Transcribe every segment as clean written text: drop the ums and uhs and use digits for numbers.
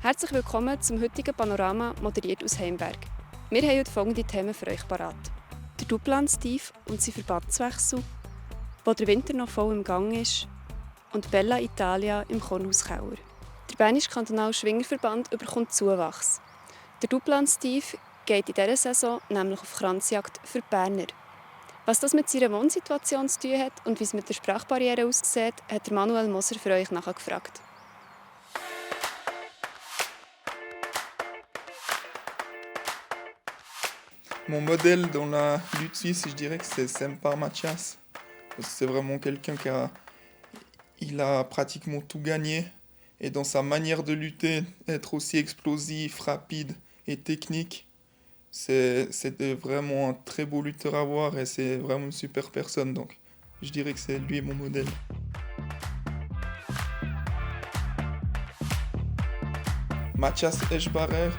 Herzlich willkommen zum heutigen Panorama, moderiert aus Heimberg. Wir haben heute folgende Themen für euch parat. Der Duplan-Steve und sein Verbandswechsel, wo der Winter noch voll im Gang ist, und Bella Italia im Kornhauskeller. Der Bernische Kantonale Schwingerverband bekommt Zuwachs. Der Duplan-Steve geht in dieser Saison nämlich auf Kranzjagd für die Berner. Was das mit seiner Wohnsituation zu tun hat und wie es mit der Sprachbarriere aussieht, hat Manuel Moser für euch nachgefragt. Mon modèle dans la lutte suisse, je dirais que c'est Sempar Mathias. C'est vraiment quelqu'un il a pratiquement tout gagné. Et dans sa manière de lutter, être aussi explosif, rapide et technique, c'était vraiment un très beau lutteur à voir et c'est vraiment une super personne. Donc je dirais que c'est lui mon modèle. Mathias Eschbarer,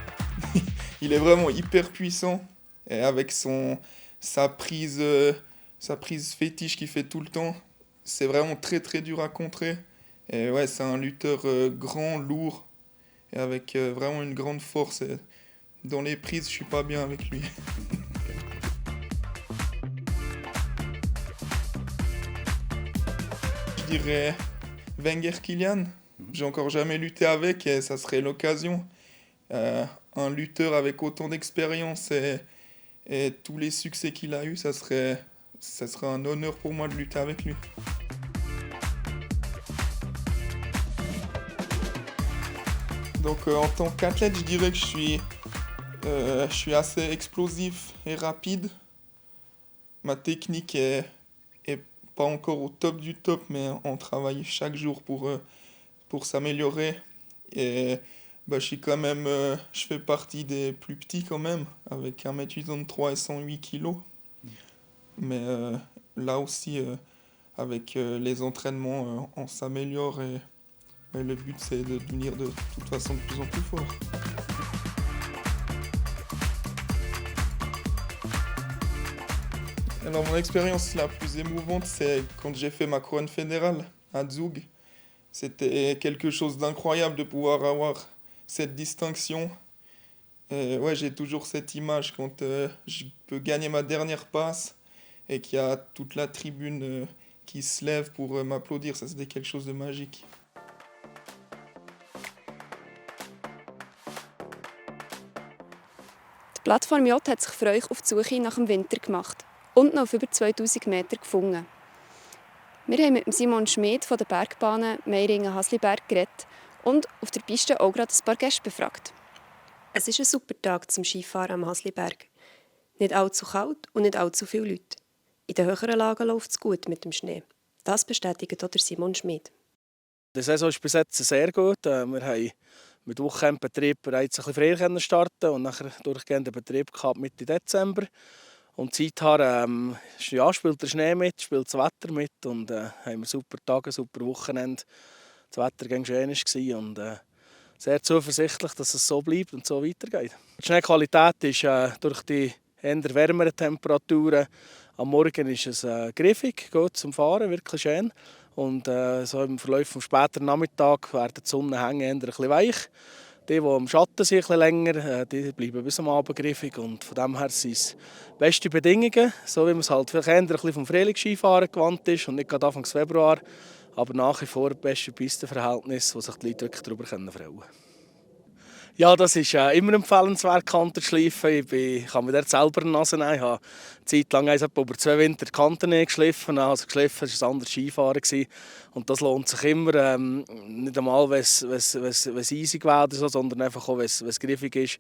il est vraiment hyper puissant. Et avec sa prise fétiche qu'il fait tout le temps, c'est vraiment très très dur à contrer. Et ouais, c'est un lutteur grand, lourd, et avec vraiment une grande force. Et dans les prises, je suis pas bien avec lui. Je dirais Wenger Kilian. J'ai encore jamais lutté avec et ça serait l'occasion. Un lutteur avec autant d'expérience et tous les succès qu'il a eu, ça serait un honneur pour moi de lutter avec lui. Donc en tant qu'athlète, je dirais que je suis assez explosif et rapide. Ma technique est pas encore au top du top, mais on travaille chaque jour pour s'améliorer. Et je suis quand même, je fais partie des plus petits quand même, avec 1m83 et 108 kg. Mais là aussi, avec les entraînements, on s'améliore et le but c'est de devenir de toute façon de plus en plus fort. Alors mon expérience la plus émouvante, c'est quand j'ai fait ma couronne fédérale à Zug. C'était quelque chose d'incroyable de pouvoir avoir cette distinction. Ouais, j'ai toujours cette image quand je peux gagner ma dernière passe et qu'il y a toute la tribune qui se lève pour m'applaudir. Ça, c'était quelque chose de magique. Die Plattform J hat sich für euch auf die Suche nach dem Winter gemacht und noch auf über 2000 Meter gefunden. Wir haben mit Simon Schmid von der Bergbahnen Meiringen-Hasliberg geredet und auf der Piste auch gerade ein paar Gäste befragt. Es ist ein super Tag zum Skifahren am Hasliberg. Nicht allzu kalt und nicht allzu viele Leute. In den höheren Lagen läuft es gut mit dem Schnee. Das bestätigt auch Simon Schmid. Die Saison ist bis jetzt sehr gut. Wir haben mit Wochenendbetrieb bereits ein bisschen früher starten und nachher durchgehenden Betrieb gehabt Mitte Dezember. Und seither spielt der Schnee mit, spielt das Wetter mit und haben wir super Tage, super Wochenende. Das Wetter war schön und sehr zuversichtlich, dass es so bleibt und so weitergeht. Die Schneequalität ist durch die eher wärmeren Temperaturen am Morgen ist es griffig, gut zum Fahren, wirklich schön. Und so im Verlauf des späteren Nachmittags werden die Sonnenhänge eher ein bisschen weich. Die am Schatten sind ein bisschen länger, die bleiben bis am Abend griffig. Und von dem her sind es beste Bedingungen, so wie man es halt vielleicht eher ein bisschen vom Frühlingsskifahren gewandt ist und nicht gerade Anfang Februar. Aber nach wie vor beste Pistenverhältnisse, wo sich die Leute wirklich darüber freuen können. Ja, das ist immer empfehlenswert, Kanten zu schleifen. Ich kann mir dort selber eine Nase nehmen. Ich habe eine Zeit lang über 2 Winter die Kanten geschliffen. Also geschliffen war ein anderes Skifahren. Und das lohnt sich immer. Nicht einmal, wenn es easy wird, sondern einfach auch, wenn es griffig ist.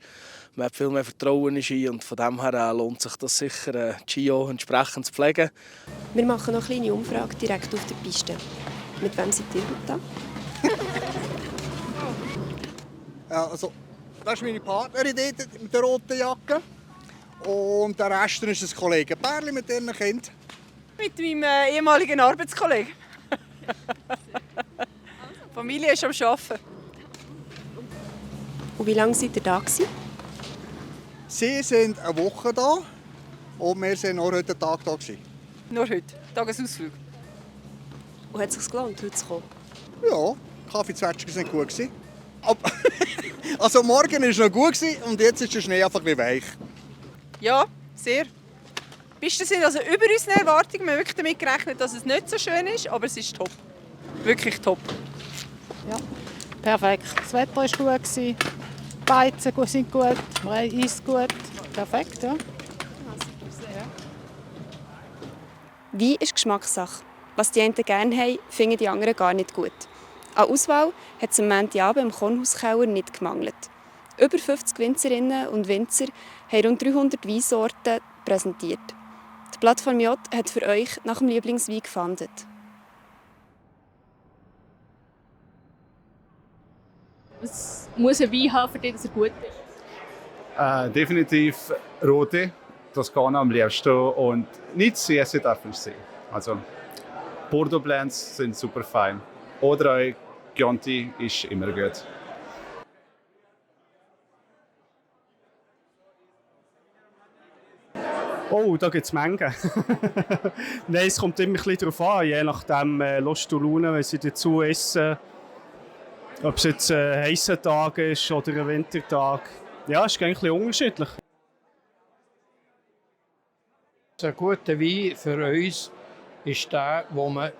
Man hat viel mehr Vertrauen in Ski und von dem her lohnt sich das sicher, die Ski auch entsprechend zu pflegen. Wir machen noch eine kleine Umfrage direkt auf der Piste. Mit wem seid ihr heute da? Also, das ist meine Partnerin dort mit der roten Jacke. Und der Rest ist ein Kollege Bärli mit ihren Kindern. Mit meinem ehemaligen Arbeitskollegen. Die Familie ist am Arbeiten. Und wie lange seid ihr da gewesen? Sie sind eine Woche da und wir sind auch heute Tag da gewesen. Nur heute, Tagesausflug. Und hat es sich gelohnt, heute zu kommen? Ja, Kaffeezwetschgen waren gut. Also morgen war es noch gut und jetzt ist der Schnee einfach ein bisschen weich. Ja, sehr. Pisten sind also über unsere Erwartungen. Wir haben wirklich damit gerechnet, dass es nicht so schön ist, aber es ist top. Wirklich top. Ja, perfekt. Das Wetter war gut, die Beizen sind gut, wir haben Eis gut. Perfekt, ja. Wein ist Geschmackssache. Was die einen gerne haben, finden die anderen gar nicht gut. An Auswahl hat es am Montagabend im Kornhauskeller nicht gemangelt. Über 50 Winzerinnen und Winzer haben rund 300 Weinsorten präsentiert. Die Plattform J hat für euch nach dem Lieblingswein gefunden. Es muss ein Wein haben, für den er gut ist. Definitiv rote, Toskana am liebsten und nicht sehr darf nicht sein. Also Bordeaux Blends sind super fein. Oder auch Chianti ist immer gut. Oh, da gibt es Mengen. Nein, es kommt immer ein bisschen darauf an, je nachdem Lust und Laune, wenn sie dazu essen. Ob es jetzt ein heißer Tag ist oder ein Wintertag. Ja, es ist ein bisschen unterschiedlich. Ein guter Wein für uns ist der, den man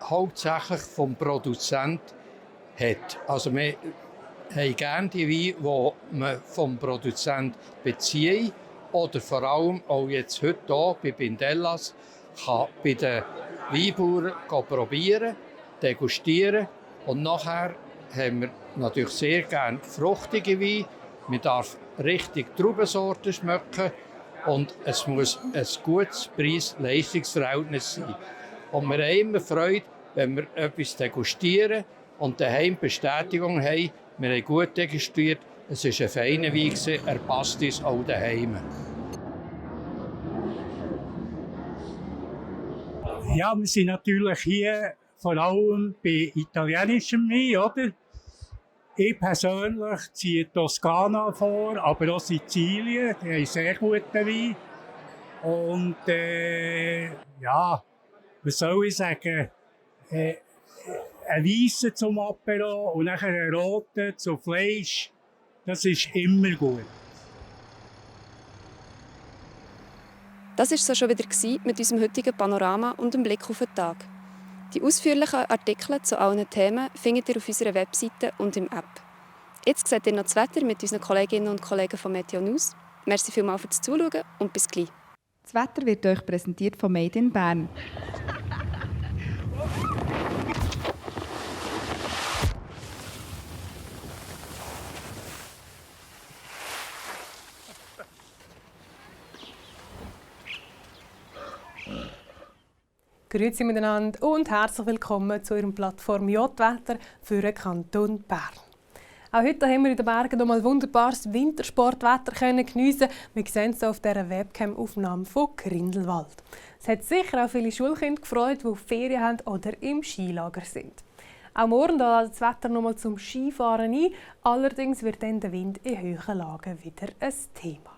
hauptsächlich vom Produzent hat. Also wir haben gerne die Weine, die man vom Produzent bezieht. Oder vor allem auch jetzt heute hier bei Bindellas kann bei den Weinbauern probieren, degustieren. Und nachher haben wir natürlich sehr gerne fruchtige Weine. Man darf richtig Traubensorten schmecken. Und es muss ein gutes Preis-Leistungsverhältnis sein. Und wir haben immer Freude, wenn wir etwas degustieren und daheim Bestätigung haben, wir haben gut degustiert, es war ein feiner Wein, er passt uns auch daheim. Ja, wir sind natürlich hier vor allem bei italienischem Wein, oder? Ich persönlich ziehe Toskana vor, aber auch Sizilien, die haben sehr guten Wein. Und ja, was soll ich sagen, ein Weisser zum Apero und nachher ein roter zum Fleisch, das ist immer gut. Das war es so schon wieder mit unserem heutigen Panorama und dem Blick auf den Tag. Die ausführlichen Artikel zu allen Themen findet ihr auf unserer Webseite und im App. Jetzt seht ihr noch das Wetter mit unseren Kolleginnen und Kollegen von Meteo News. Merci vielmals fürs Zuschauen und bis gleich. Das Wetter wird euch präsentiert von Made in Bern. Grüezi miteinander und herzlich willkommen zu Ihrem Plattform J-Wetter für den Kanton Bern. Auch heute haben wir in den Bergen noch mal wunderbares Wintersportwetter geniessen. Wir sehen es auf dieser Webcam-Aufnahme von Grindelwald. Es hat sicher auch viele Schulkinder gefreut, die Ferien haben oder im Skilager sind. Auch morgen lädt das Wetter noch mal zum Skifahren ein. Allerdings wird dann der Wind in höheren Lagen wieder ein Thema.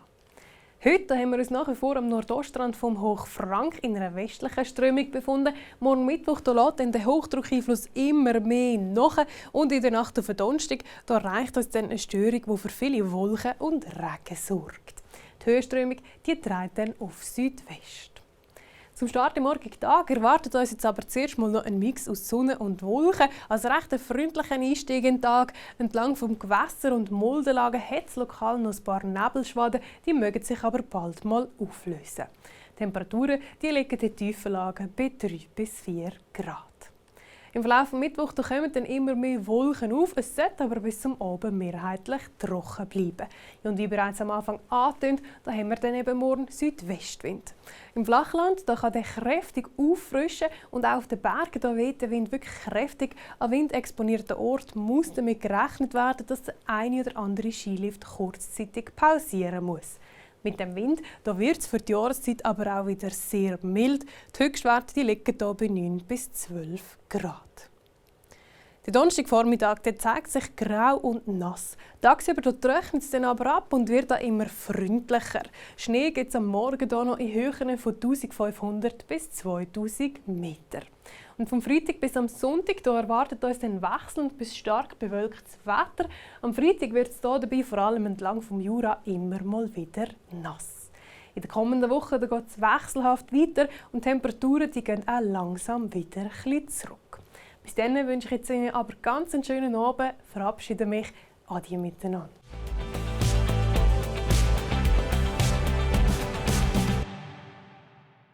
Heute haben wir uns nach wie vor am Nordostrand vom Hochfrank in einer westlichen Strömung befunden. Morgen Mittwoch lässt dann der Hochdruckeinfluss immer mehr nach. Und in der Nacht auf den Donnerstag erreicht uns dann eine Störung, die für viele Wolken und Regen sorgt. Die Höhenströmung treibt dann auf Südwest. Zum Start im morgigen Tag erwartet uns jetzt aber zuerst mal noch ein Mix aus Sonne und Wolken. Als recht freundlicher Einstieg in den Tag. Entlang vom Gewässer- und Muldenlagen hat es lokal noch ein paar Nebelschwaden, die mögen sich aber bald mal auflösen. Die Temperaturen liegen in tiefen Lagen bei 3 bis 4 Grad. Im Verlauf des Mittwochs kommen dann immer mehr Wolken auf. Es sollte aber bis zum Abend mehrheitlich trocken bleiben. Und wie bereits am Anfang angetönt, da haben wir dann eben morgen Südwestwind. Im Flachland da kann der kräftig auffrischen und auch auf den Bergen da weht der Wind wirklich kräftig. An windexponierten Orten muss damit gerechnet werden, dass der eine oder andere Skilift kurzzeitig pausieren muss. Mit dem Wind wird es für die Jahreszeit aber auch wieder sehr mild. Die Höchstwerte liegen hier bei 9 bis 12 Grad. Der Donnerstagvormittag zeigt sich grau und nass. Tagsüber trocknet es dann aber ab und wird immer freundlicher. Schnee gibt es am Morgen hier noch in Höhen von 1500 bis 2000 Meter. Und vom Freitag bis am Sonntag da erwartet uns dann wechselnd bis stark bewölktes Wetter. Am Freitag wird es hier dabei vor allem entlang vom Jura immer mal wieder nass. In der kommenden Woche geht es wechselhaft weiter und die Temperaturen die gehen auch langsam wieder ein bisschen zurück. Bis dann wünsche ich jetzt Ihnen aber ganz einen schönen Abend, verabschiede mich. Adieu miteinander.